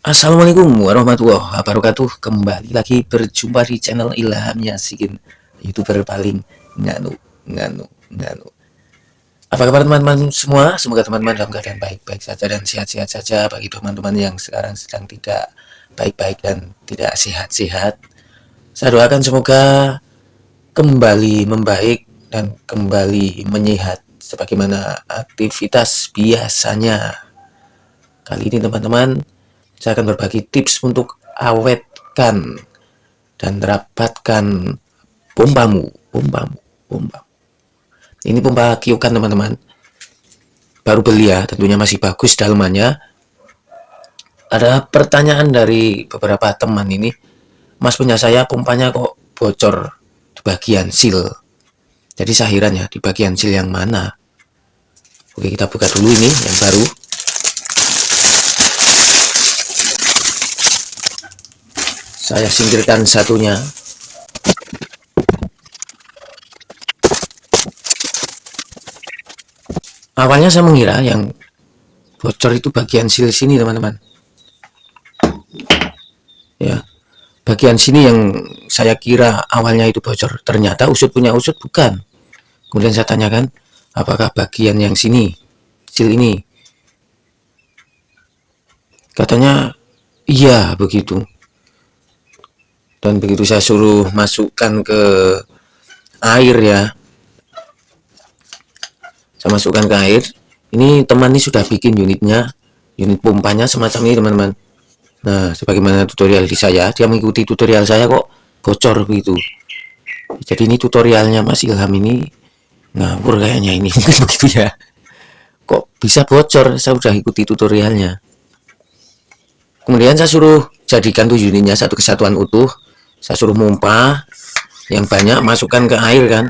Assalamualaikum warahmatullahi wabarakatuh. Kembali lagi berjumpa di channel Ilham Yasikin, YouTuber paling nganu nganu nganu. Apa kabar teman-teman semua? Semoga teman-teman dalam keadaan baik-baik saja dan sehat-sehat saja. Bagi teman-teman yang sekarang sedang tidak baik-baik dan tidak sehat-sehat, saya doakan semoga kembali membaik dan kembali menyehat sebagaimana aktivitas biasanya. Kali ini teman-teman, saya akan berbagi tips untuk awetkan dan dapatkan pompamu. Ini pompa Kyokan teman-teman. Baru beli ya, tentunya masih bagus dalamannya. Ada pertanyaan dari beberapa teman ini, Mas punya saya pompanya kok bocor di bagian seal. Jadi saya heran ya, di bagian seal yang mana? Oke, kita buka dulu ini yang baru. Saya singkirkan satunya. Awalnya saya mengira yang bocor itu bagian seal sini teman-teman. Ya, bagian sini yang saya kira awalnya itu bocor. Ternyata usut punya usut bukan. Kemudian saya tanyakan, apakah bagian yang sini, seal ini? Katanya, iya begitu. Dan begitu saya suruh masukkan ke air ya, saya masukkan ke air. Ini teman ini sudah bikin unitnya, unit pompanya semacam ini teman-teman. Nah, sebagaimana tutorial di saya, dia mengikuti tutorial saya kok bocor begitu. Jadi ini tutorialnya Mas Ilham ini ngawur kayaknya ini mungkin begitu ya. Kok bisa bocor? Saya sudah ikuti tutorialnya. Kemudian saya suruh jadikan tuh unitnya satu kesatuan utuh. Saya suruh pompa yang banyak, masukkan ke air kan.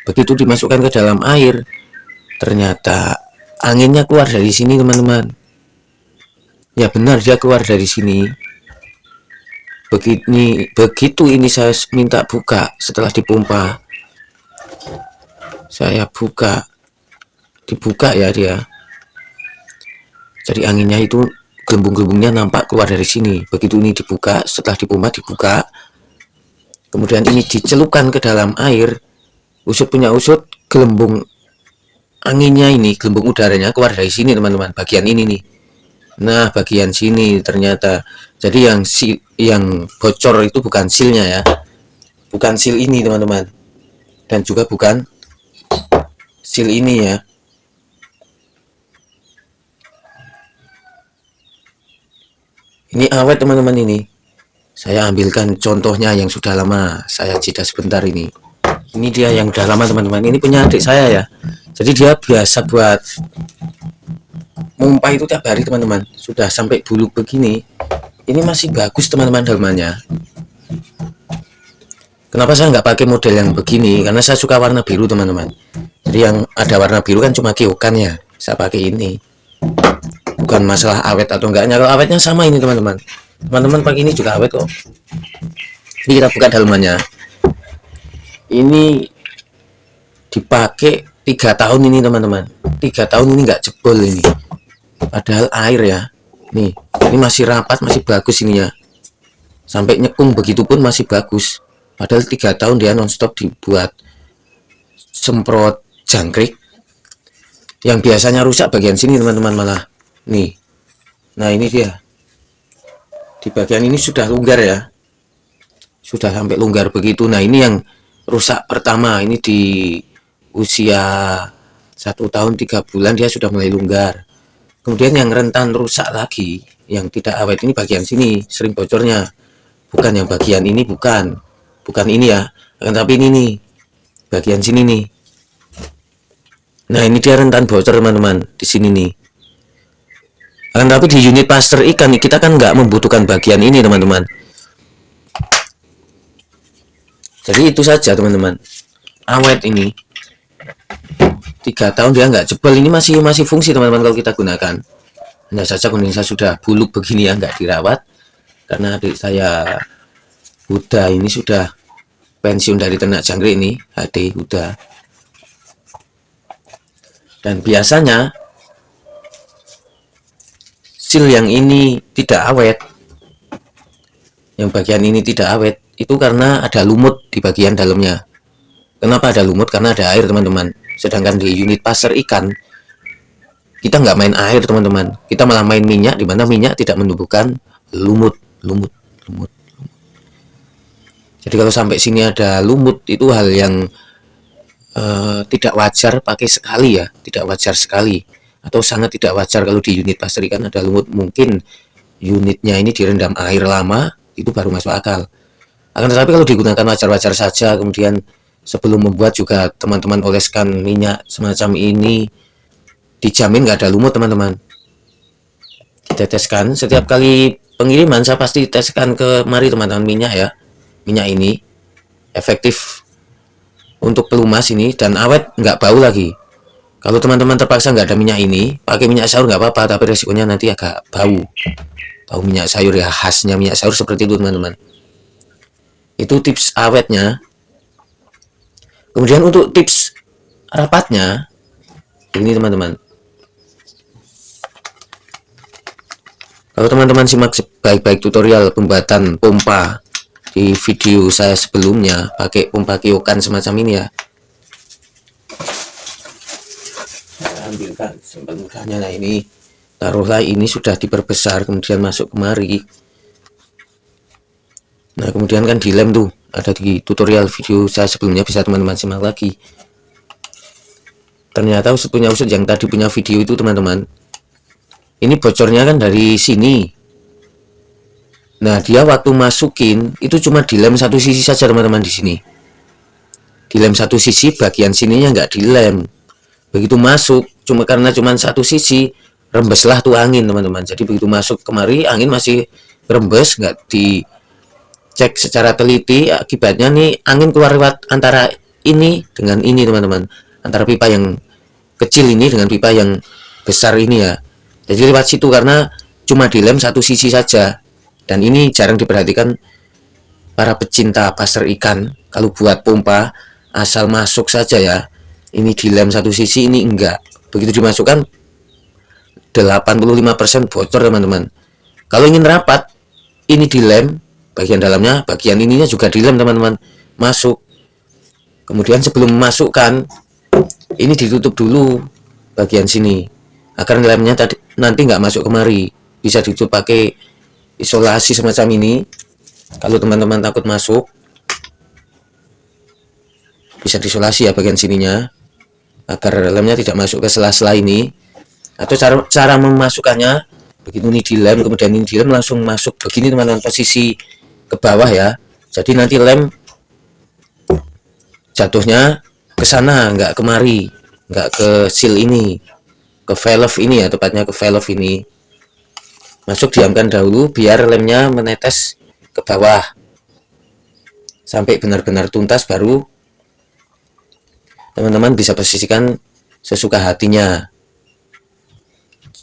Begitu dimasukkan ke dalam air, ternyata anginnya keluar dari sini teman-teman. Ya benar, dia keluar dari sini. Begitu ini saya minta buka setelah dipompa, saya dibuka ya dia. Jadi anginnya itu gelembung-gelembungnya nampak keluar dari sini. Begitu ini dibuka, setelah dipompa dibuka, kemudian ini dicelupkan ke dalam air, usut punya usut, gelembung anginnya ini, gelembung udaranya keluar dari sini teman-teman, bagian ini nih. Nah, bagian sini ternyata. Jadi yang bocor itu bukan sealnya ya, bukan seal ini teman-teman, dan juga bukan seal ini ya. Ini awet teman-teman ini. Saya ambilkan contohnya yang sudah lama. Saya jeda sebentar ini. Ini dia yang udah lama teman-teman. Ini punya adik saya ya. Jadi dia biasa buat pompa itu tiap hari teman-teman. Sudah sampai buluk begini. Ini masih bagus teman-teman dalamannya. Kenapa saya nggak pakai model yang begini? Karena saya suka warna biru teman-teman. Jadi yang ada warna biru kan cuma Kyokan ya. Saya pakai ini. Bukan masalah awet atau enggaknya. Kalau awetnya sama ini teman-teman. Teman-teman pakai ini juga awet kok. Ini kita buka dalamannya. Ini dipakai 3 tahun ini teman-teman. 3 tahun ini nggak jebol ini. Padahal air ya. Nih, ini masih rapat, masih bagus ininya. Sampai nyekung begitu pun masih bagus. Padahal 3 tahun dia nonstop dibuat semprot jangkrik. Yang biasanya rusak bagian sini teman-teman malah. Nih. Nah, ini dia. Di bagian ini sudah longgar ya. Sudah sampai longgar begitu. Nah, ini yang rusak pertama. Ini di usia 1 tahun 3 bulan dia sudah mulai longgar. Kemudian yang rentan rusak lagi, yang tidak awet ini bagian sini sering bocornya. Bukan yang bagian ini, bukan ini ya, tapi ini nih bagian sini nih. Nah, ini dia rentan bocor teman-teman di sini nih. Tapi di unit pasteur ikan kita kan nggak membutuhkan bagian ini teman-teman. Jadi itu saja teman-teman. Awet ini 3 tahun dia nggak jebol, ini masih fungsi teman-teman kalau kita gunakan. Hanya saja kondisi saya sudah buluk begini ya, nggak dirawat karena adik saya Huda ini sudah pensiun dari ternak jangkrik ini, HD Huda. Dan biasanya seal yang ini tidak awet, yang bagian ini tidak awet, itu karena ada lumut di bagian dalamnya. Kenapa ada lumut? Karena ada air, teman-teman. Sedangkan di unit pasar ikan, kita nggak main air, teman-teman. Kita malah main minyak, di mana minyak tidak menumbuhkan lumut. Jadi kalau sampai sini ada lumut, itu hal yang tidak wajar pakai sekali ya, tidak wajar sekali, atau sangat tidak wajar kalau di unit pasar ikan ada lumut. Mungkin unitnya ini direndam air lama, itu baru masuk akal. Akan tetapi kalau digunakan wajar-wajar saja, kemudian sebelum membuat juga teman-teman oleskan minyak semacam ini, dijamin nggak ada lumut, teman-teman. Diteteskan setiap kali pengiriman, saya pasti teskan ke mari, teman-teman, minyak ya. Minyak ini efektif untuk pelumas ini dan awet, nggak bau lagi. Kalau teman-teman terpaksa nggak ada minyak ini, pakai minyak sayur nggak apa-apa, tapi resikonya nanti agak bau minyak sayur ya, khasnya minyak sayur seperti itu, teman-teman. Itu tips awetnya. Kemudian untuk tips rapatnya, ini teman-teman, kalau teman-teman simak baik-baik tutorial pembuatan pompa di video saya sebelumnya, pakai pompa Kyokan semacam ini ya. Saya ambilkan sampel mudahnya. Nah, ini taruhlah ini sudah diperbesar, kemudian masuk kemari. Nah, kemudian kan dilem tuh, ada di tutorial video saya sebelumnya, bisa teman-teman simak lagi. Ternyata usut punya usut yang tadi punya video itu, teman-teman, ini bocornya kan dari sini. Nah, dia waktu masukin itu cuma dilem satu sisi saja, teman-teman. Di sini dilem satu sisi, bagian sininya nggak dilem. Begitu masuk, karena cuma satu sisi, rembeslah tuh angin, teman-teman. Jadi begitu masuk kemari, angin masih rembes, nggak dicek secara teliti. Akibatnya nih angin keluar lewat antara ini dengan ini, teman-teman, antara pipa yang kecil ini dengan pipa yang besar ini ya. Jadi lewat situ karena cuma dilem satu sisi saja. Dan ini jarang diperhatikan para pecinta pasar ikan. Kalau buat pompa, asal masuk saja ya, ini dilem satu sisi, ini enggak. Begitu dimasukkan, 85% bocor, teman-teman. Kalau ingin rapat, ini dilem bagian dalamnya, bagian ininya juga dilem, teman-teman. Masuk. Kemudian sebelum memasukkan, ini ditutup dulu bagian sini, agar lemnya nanti nggak masuk kemari. Bisa ditutup pakai isolasi semacam ini. Kalau teman-teman takut masuk, bisa diisolasi ya bagian sininya, agar lemnya tidak masuk ke sela-sela ini. Atau cara memasukkannya, begitu ini dilem, kemudian ini dilem, langsung masuk begini, teman-teman, posisi ke bawah ya. Jadi nanti lem jatuhnya ke sana, nggak kemari, nggak ke seal ini, ke valve ini ya, tepatnya ke valve ini. Masuk, diamkan dahulu biar lemnya menetes ke bawah sampai benar-benar tuntas, baru teman-teman bisa posisikan sesuka hatinya.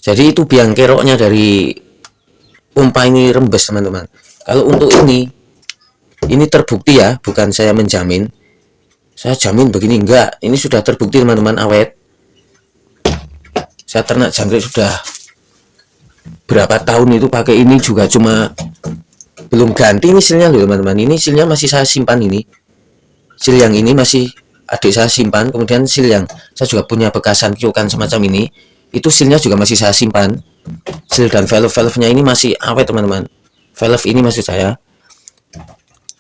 Jadi itu biang keroknya dari pompa ini rembes, teman-teman. Kalau untuk ini terbukti ya, bukan saya menjamin, saya jamin begini enggak, ini sudah terbukti, teman-teman, awet. Saya ternak jangkrik sudah berapa tahun itu pakai ini, juga cuma belum ganti ini sealnya loh, teman-teman. Ini sealnya masih saya simpan, ini seal yang ini masih adik saya simpan. Kemudian seal yang saya juga punya bekasan Kyokan semacam ini, itu sealnya juga masih saya simpan. Seal dan valve-nya ini masih awet, teman-teman. Valve ini maksud saya,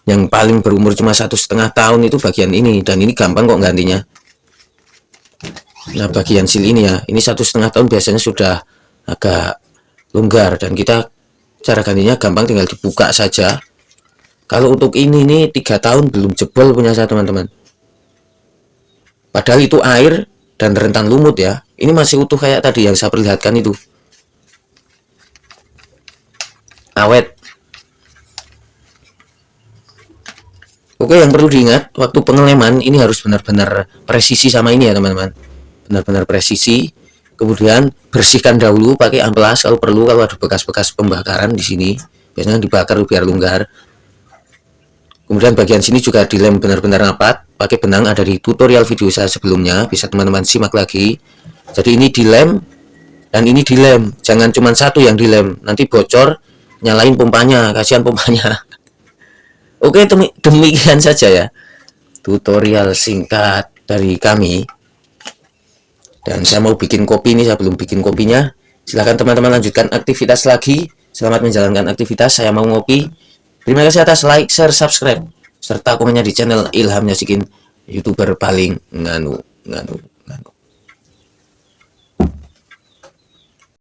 yang paling berumur cuma 1,5 tahun itu bagian ini, dan ini gampang kok gantinya. Nah, bagian seal ini ya, ini 1,5 tahun biasanya sudah agak longgar, dan kita cara gantinya gampang, tinggal dibuka saja. Kalau untuk ini nih 3 tahun belum jebol punya saya, teman-teman. Padahal itu air dan rentan lumut ya. Ini masih utuh kayak tadi yang saya perlihatkan itu. Awet. Oke, yang perlu diingat waktu pengeleman ini harus benar-benar presisi sama ini ya, teman-teman. Benar-benar presisi. Kemudian bersihkan dahulu pakai amplas kalau perlu, kalau ada bekas-bekas pembakaran di sini, biasanya dibakar biar longgar. Kemudian bagian sini juga dilem benar-benar rapat pakai benang, ada di tutorial video saya sebelumnya, bisa teman-teman simak lagi. Jadi ini dilem Dan ini dilem, jangan cuma satu yang dilem, nanti bocor, nyalain pompanya, kasihan pompanya. Oke, demikian saja ya tutorial singkat dari kami. Dan saya mau bikin kopi ini, saya belum bikin kopinya. Silahkan teman-teman lanjutkan aktivitas lagi. Selamat menjalankan aktivitas, saya mau ngopi. Terima kasih atas like, share, subscribe, serta komennya di channel Ilham Nyasikin, YouTuber paling nganu.